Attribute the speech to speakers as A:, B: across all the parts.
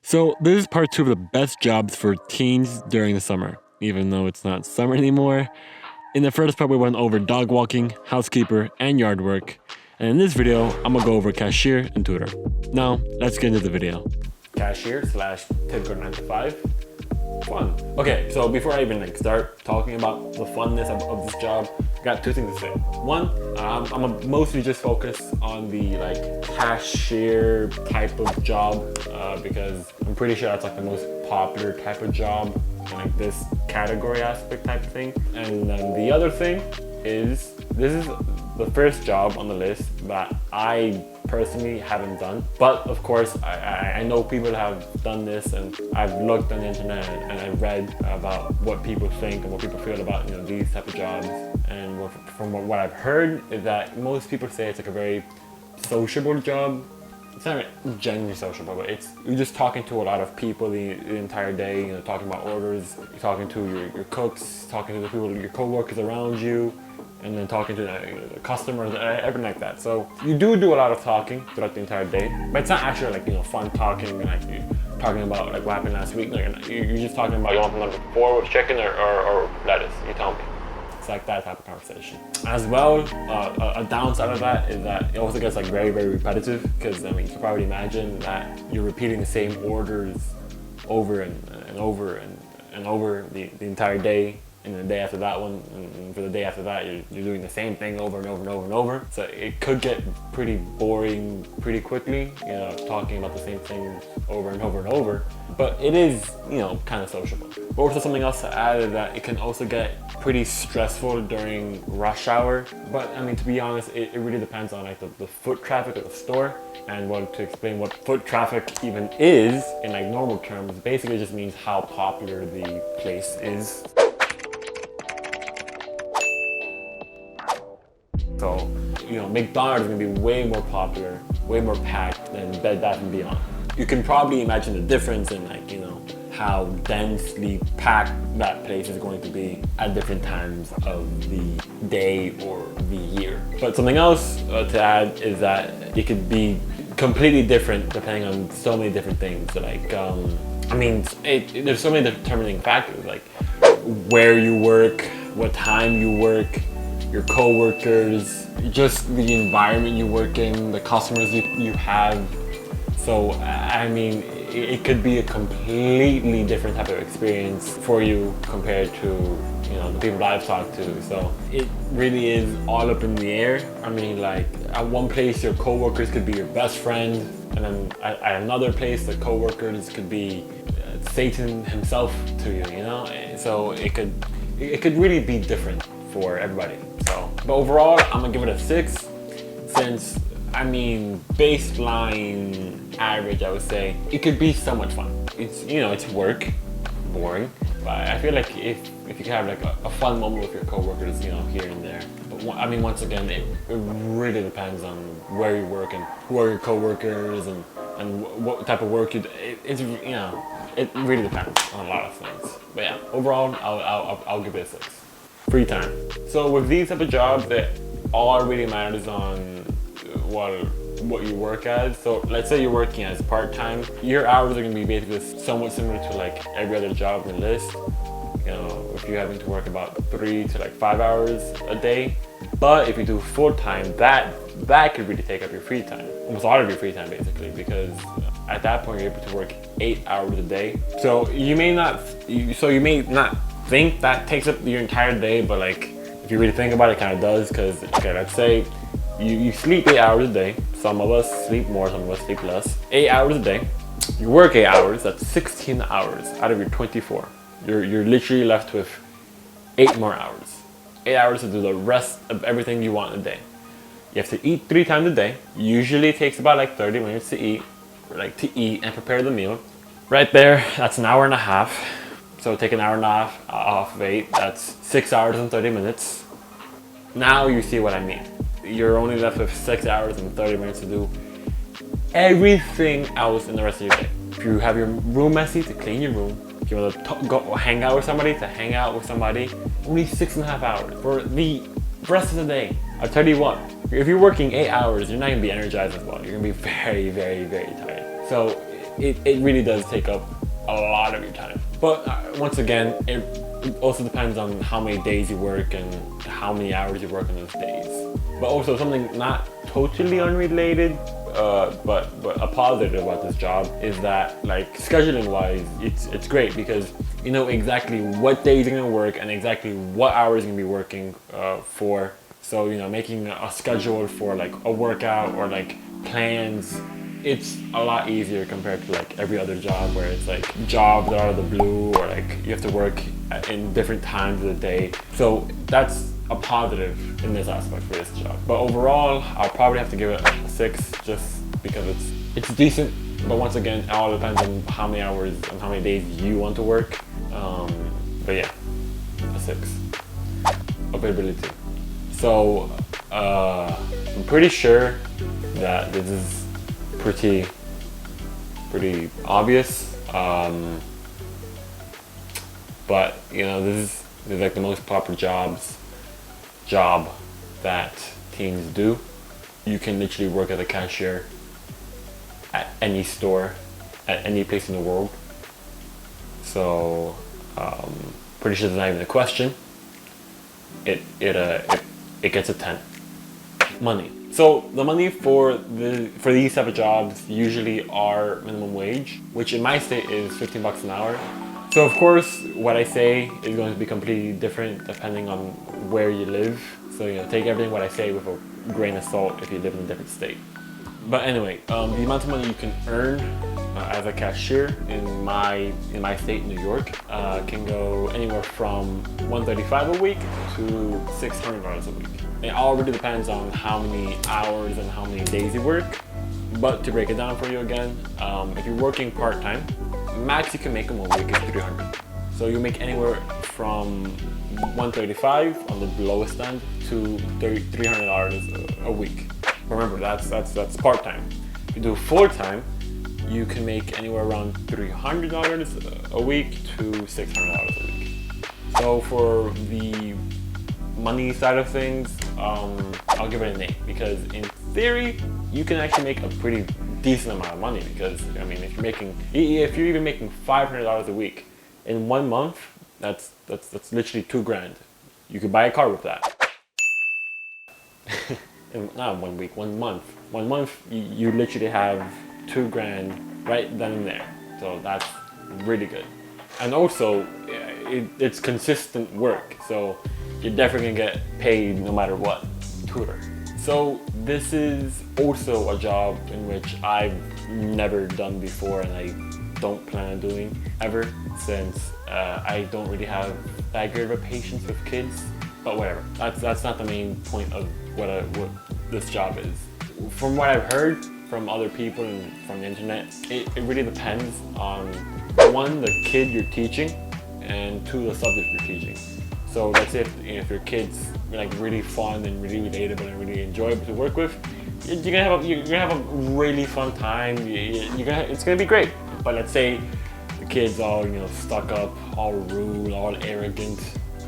A: So this is part 2 of the best jobs for teens during the summer, even though it's not summer anymore. In the first part we went over dog walking, housekeeper, and yard work. And in this video, I'm gonna go over cashier and tutor. Now, let's get into the video. Cashier slash typical 9 to 5. Fun. Okay, so before I even start talking about the funness of this job, I got two things to say. One, I'm gonna mostly just focus on the cashier type of job because I'm pretty sure that's the most popular type of job in this category aspect type of thing. And then the other thing is, this is the first job on the list that I personally haven't done, but of course I know people have done this, and I've looked on the internet and I've read about what people think and what people feel about these type of jobs. And from what I've heard is that most people say it's a very sociable job. It's not genuinely sociable, but you're just talking to a lot of people the entire day. Talking about orders, you're talking to your cooks, talking to the people, your co-workers around you, and then talking to the customers, everything like that. So you do a lot of talking throughout the entire day, but it's not actually fun talking, you're talking about what happened last week. You're just talking about, you want number 4 with chicken or lettuce. You tell me. It's that type of conversation. As well, a downside of that is that it also gets very, very repetitive, because you can probably imagine that you're repeating the same orders over and over and over the entire day. And the day after that one, and for the day after that, you're doing the same thing over and over and over and over. So it could get pretty boring pretty quickly, talking about the same things over and over and over. But it is, kind of sociable. But also something else to add is that it can also get pretty stressful during rush hour. But to be honest, it really depends on the foot traffic of the store. And to explain what foot traffic even is in normal terms, basically just means how popular the place is. So, McDonald's is going to be way more popular, way more packed than Bed Bath & Beyond. You can probably imagine the difference in how densely packed that place is going to be at different times of the day or the year. But something else to add is that it could be completely different depending on so many different things. There's so many determining factors, like where you work, what time you work, your co-workers, just the environment you work in, the customers you have. So it could be a completely different type of experience for you compared to the people that I've talked to. So it really is all up in the air. At one place your co-workers could be your best friend, and then at another place the co-workers could be Satan himself to you. So it could really be different for everybody. But overall, I'm gonna give it a 6, since baseline average, I would say it could be so much fun. It's work, boring, but I feel like if you can have a fun moment with your coworkers, here and there. But once again, it really depends on where you work and who are your coworkers and what type of work you do. It really depends on a lot of things. But yeah, overall, I'll give it a 6. Free time. So with these type of jobs, that all really matters on what you work as. So let's say you're working as part-time, your hours are going to be basically somewhat similar to every other job on the list. If you're having to work about 3 to 5 hours a day. But if you do full-time, that could really take up your free time, almost all of your free time basically, because at that point you're able to work 8 hours a day. So you may not think that takes up your entire day, but if you really think about it, it kind of does. Because let's say you sleep 8 hours a day. Some of us sleep more, some of us sleep less. 8 hours a day. You work 8 hours. That's 16 hours out of your 24. You're literally left with 8 more hours. 8 hours to do the rest of everything you want in a day. You have to eat 3 times a day. Usually it takes about 30 minutes to eat, and prepare the meal. Right there, that's an hour and a half. So take an hour and a half off of 8, that's 6 hours and 30 minutes. Now you see what I mean. You're only left with 6 hours and 30 minutes to do everything else in the rest of your day. If you have your room messy, to clean your room. If you want to go hang out with somebody, to hang out with somebody. Only 6.5 hours for the rest of the day. I'll tell you what, if you're working 8 hours, you're not going to be energized as well. You're going to be very, very, very tired. So it really does take up a lot of your time. But once again, it also depends on how many days you work and how many hours you work on those days. But also something not totally unrelated, but a positive about this job is that, like, scheduling wise, it's great because you know exactly what days you're gonna work and exactly what hours you're gonna be working for. So you know, making a schedule for like a workout or like plans, it's a lot easier compared to like every other job where it's like jobs out of the blue or like you have to work in different times of the day. So that's a positive in this aspect for this job. But overall, I'll probably have to give it a 6 just because it's decent. But once again, it all depends on how many hours and how many days you want to work. But yeah, a 6. Availability. So I'm pretty sure that this is pretty obvious. But you know, this is like the most popular job that teens do. You can literally work as a cashier at any store, at any place in the world. So pretty sure there's not even a question. It gets a 10. Money. So the money for these type of jobs usually are minimum wage, which in my state is $15 an hour. So of course, what I say is going to be completely different depending on where you live. So you know, take everything what I say with a grain of salt if you live in a different state. But anyway, the amount of money you can earn as a cashier in my state, New York, can go anywhere from $135 a week to $600 a week. It all really depends on how many hours and how many days you work. But to break it down for you again, if you're working part-time, max you can make in 1 week is $300. So you make anywhere from $135 on the lowest end to $300 a week. Remember, that's part-time. If you do full-time, you can make anywhere around $300 a week to $600 a week. So for the money side of things, I'll give it an 8 because in theory, you can actually make a pretty decent amount of money because I mean, if you're even making $500 a week in 1 month, that's literally $2,000. You could buy a car with that. Not 1 week, 1 month. 1 month, you literally have $2,000 right then and there. So that's really good. And also, it's consistent work. So you're definitely gonna get paid no matter what. Tutor. So this is also a job in which I've never done before and I don't plan on doing ever since I don't really have that good of a patience with kids. But whatever, that's not the main point of what this job is. From what I've heard from other people and from the internet, it really depends on 1, the kid you're teaching, and 2, the subject you're teaching. So let's say if your kid's like really fun and really relatable and really enjoyable to work with, you're gonna have a really fun time. It's gonna be great. But let's say the kid's all stuck up, all rude, all arrogant,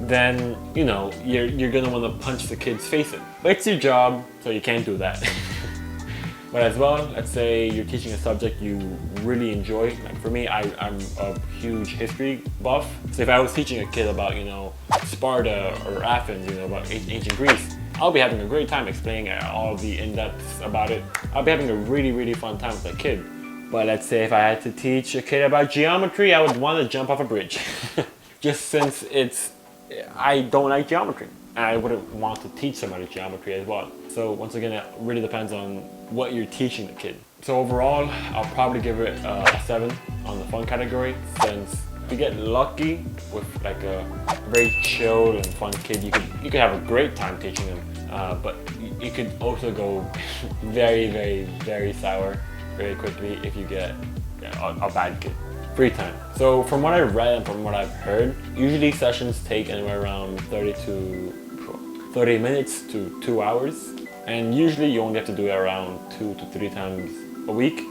A: then you're gonna want to punch the kid's face in. But it's your job, so you can't do that. But as well, let's say you're teaching a subject you really enjoy. Like for me, I'm a huge history buff. So if I was teaching a kid about Sparta or Athens, about ancient Greece, I'll be having a great time explaining all the in-depths about it. I'll be having a really, really fun time with that kid. But let's say if I had to teach a kid about geometry, I would want to jump off a bridge. Just since I don't like geometry. And I wouldn't want to teach somebody geometry as well. So once again, it really depends on what you're teaching the kid. So overall, I'll probably give it a 7 on the fun category, since if you get lucky with like a very chill and fun kid, you could have a great time teaching them. But you could also go very, very, very sour very quickly if you get a bad kid. Free time. So from what I've read and from what I've heard, usually sessions take anywhere around 30 minutes to 2 hours. And usually you only have to do it around 2 to 3 times a week.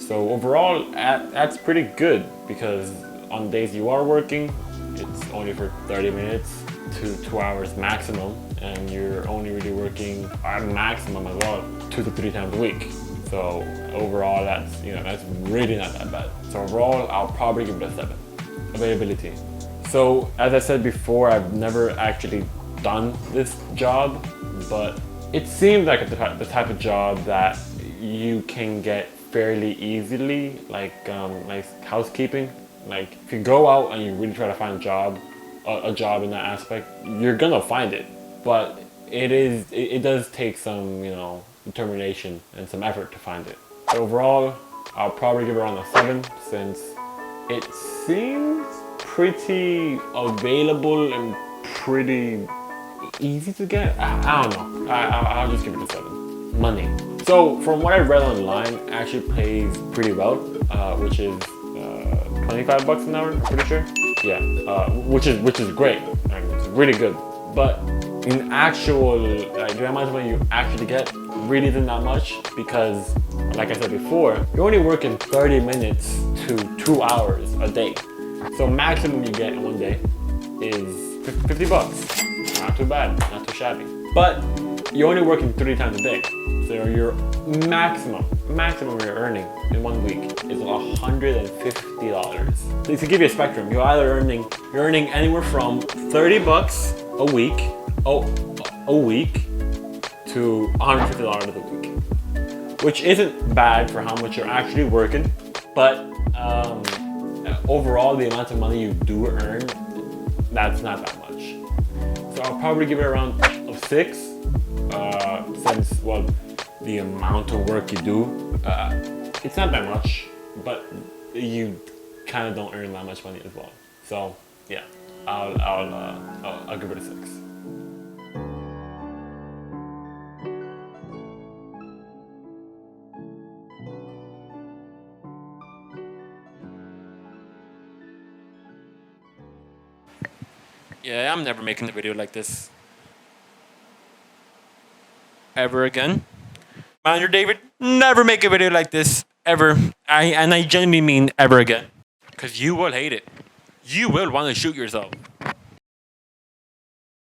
A: So overall, that's pretty good because on days you are working, it's only for 30 minutes to 2 hours maximum. And you're only really working at maximum as well 2 to 3 times a week. So overall, that's really not that bad. So overall, I'll probably give it a 7. Availability. So as I said before, I've never actually done this job, but it seems like the type of job that you can get fairly easily, like housekeeping. Like if you go out and you really try to find a job in that aspect, you're gonna find it. But it does take some determination and some effort to find it. But overall, I'll probably give it around a 7 since it seems pretty available and pretty easy to get. I don't know. I'll just give it a 7. Money. So from what I read online, it actually pays pretty well, which is $25 an hour. I'm pretty sure. Yeah, which is great. I mean, it's really good. But in actual, the amount of money you actually get really isn't that much because, like I said before, you're only working 30 minutes to 2 hours a day. So maximum you get in one day is $50. Not too bad, not too shabby. But you're only working 3 times a day. So your maximum you're earning in 1 week is $150. So to give you a spectrum, you're earning anywhere from $30 a week to $150 a week, which isn't bad for how much you're actually working, but overall the amount of money you do earn, that's not that much. So I'll probably give it around a 6, since the amount of work you do, it's not that much, but you kind of don't earn that much money as well. So yeah, I'll give it a 6. Yeah, I'm never making a video like this ever again. Manager David, never make a video like this ever. I genuinely mean ever again, because you will hate it. You will want to shoot yourself.